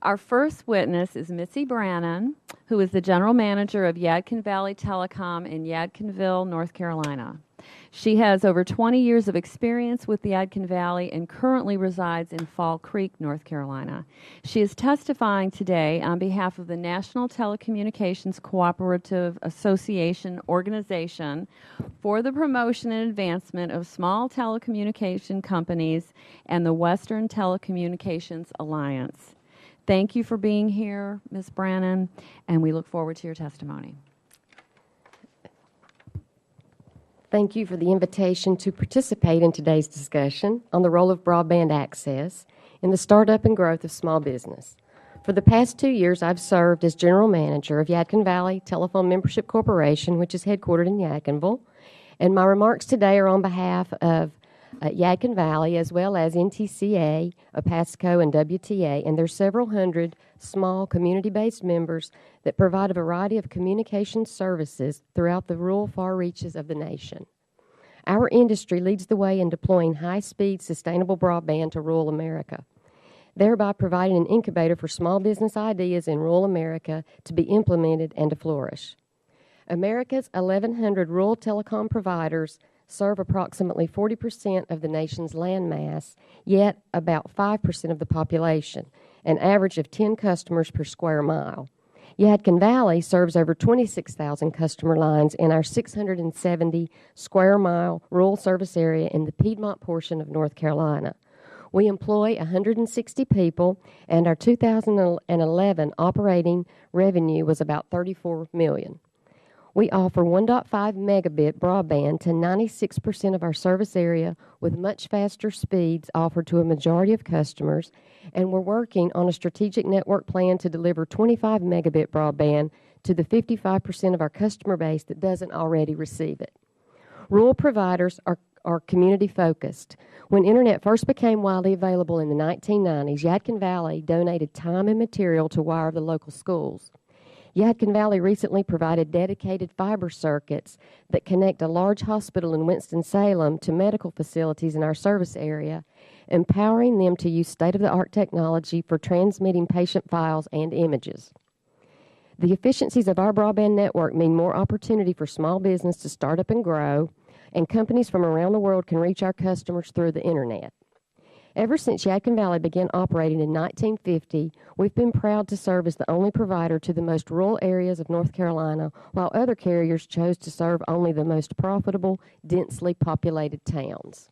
Our first witness is Mitzie Branon, who is the general manager of Yadkin Valley Telecom in Yadkinville, North Carolina. She has over 20 years of experience with the Yadkin Valley and currently resides in Fall Creek, North Carolina. She is testifying today on behalf of the National Telecommunications Cooperative Association organization for the promotion and advancement of small telecommunication companies and the Western Telecommunications Alliance. Thank you for being here, Ms. Branon, and we look forward to your testimony. Thank you for the invitation to participate in today's discussion on the role of broadband access in the startup and growth of small business. For the past 2 years, I've served as general manager of Yadkin Valley Telephone Membership Corporation, which is headquartered in Yadkinville, and my remarks today are on behalf of Yadkin Valley, as well as NTCA, APASCO, and WTA, and there's several hundred small community-based members that provide a variety of communication services throughout the rural far reaches of the nation. Our industry leads the way in deploying high-speed, sustainable broadband to rural America, thereby providing an incubator for small business ideas in rural America to be implemented and to flourish. America's 1,100 rural telecom providers serve approximately 40% of the nation's landmass, yet about 5% of the population, an average of 10 customers per square mile. Yadkin Valley serves over 26,000 customer lines in our 670 square mile rural service area in the Piedmont portion of North Carolina. We employ 160 people, and our 2011 operating revenue was about $34 million. We offer 1.5 megabit broadband to 96% of our service area with much faster speeds offered to a majority of customers, and we're working on a strategic network plan to deliver 25 megabit broadband to the 55% of our customer base that doesn't already receive it. Rural providers are community-focused. When Internet first became widely available in the 1990s, Yadkin Valley donated time and material to wire the local schools. Yadkin Valley recently provided dedicated fiber circuits that connect a large hospital in Winston-Salem to medical facilities in our service area, empowering them to use state-of-the-art technology for transmitting patient files and images. The efficiencies of our broadband network mean more opportunity for small business to start up and grow, and companies from around the world can reach our customers through the Internet. Ever since Yadkin Valley began operating in 1950, we've been proud to serve as the only provider to the most rural areas of North Carolina, while other carriers chose to serve only the most profitable, densely populated towns.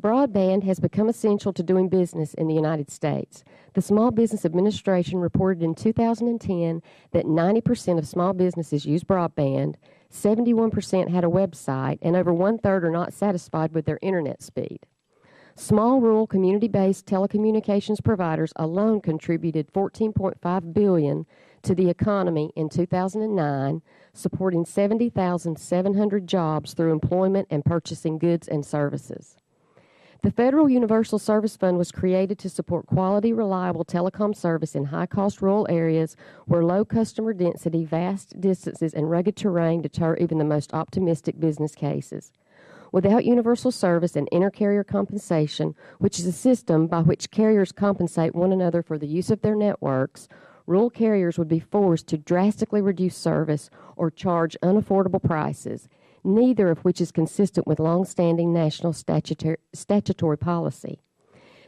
Broadband has become essential to doing business in the United States. The Small Business Administration reported in 2010 that 90% of small businesses use broadband, 71% had a website, and over one-third are not satisfied with their Internet speed. Small rural community-based telecommunications providers alone contributed $14.5 billion to the economy in 2009, supporting 70,700 jobs through employment and purchasing goods and services. The Federal Universal Service Fund was created to support quality, reliable telecom service in high-cost rural areas where low customer density, vast distances, and rugged terrain deter even the most optimistic business cases. Without universal service and inter-carrier compensation, which is a system by which carriers compensate one another for the use of their networks, rural carriers would be forced to drastically reduce service or charge unaffordable prices, neither of which is consistent with long-standing national statutory policy.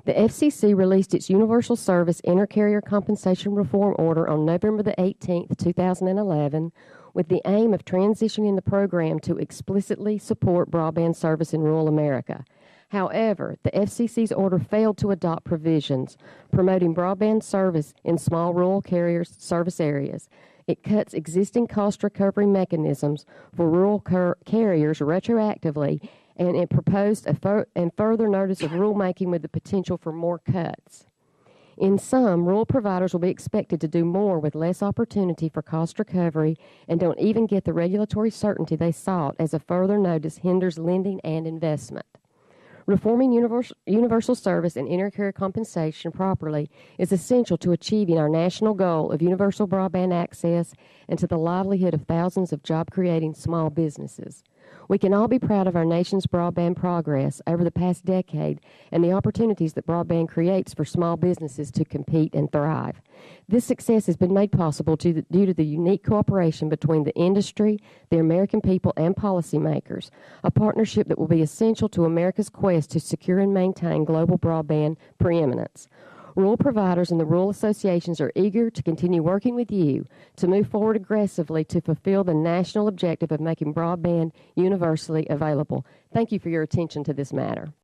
The FCC released its Universal Service Inter-Carrier Compensation Reform Order on November the 18th, 2011, with the aim of transitioning the program to explicitly support broadband service in rural America. However, the FCC's order failed to adopt provisions promoting broadband service in small rural carriers' service areas. It cuts existing cost recovery mechanisms for rural carriers retroactively, and it proposed a further notice of rulemaking with the potential for more cuts. In sum, rural providers will be expected to do more with less opportunity for cost recovery and don't even get the regulatory certainty they sought, as a further notice hinders lending and investment. Reforming universal service and inter-carrier compensation properly is essential to achieving our national goal of universal broadband access and to the livelihood of thousands of job-creating small businesses. We can all be proud of our nation's broadband progress over the past decade and the opportunities that broadband creates for small businesses to compete and thrive. This success has been made possible due to the unique cooperation between the industry, the American people, and policymakers, a partnership that will be essential to America's quest to secure and maintain global broadband preeminence. Rural providers and the rural associations are eager to continue working with you to move forward aggressively to fulfill the national objective of making broadband universally available. Thank you for your attention to this matter.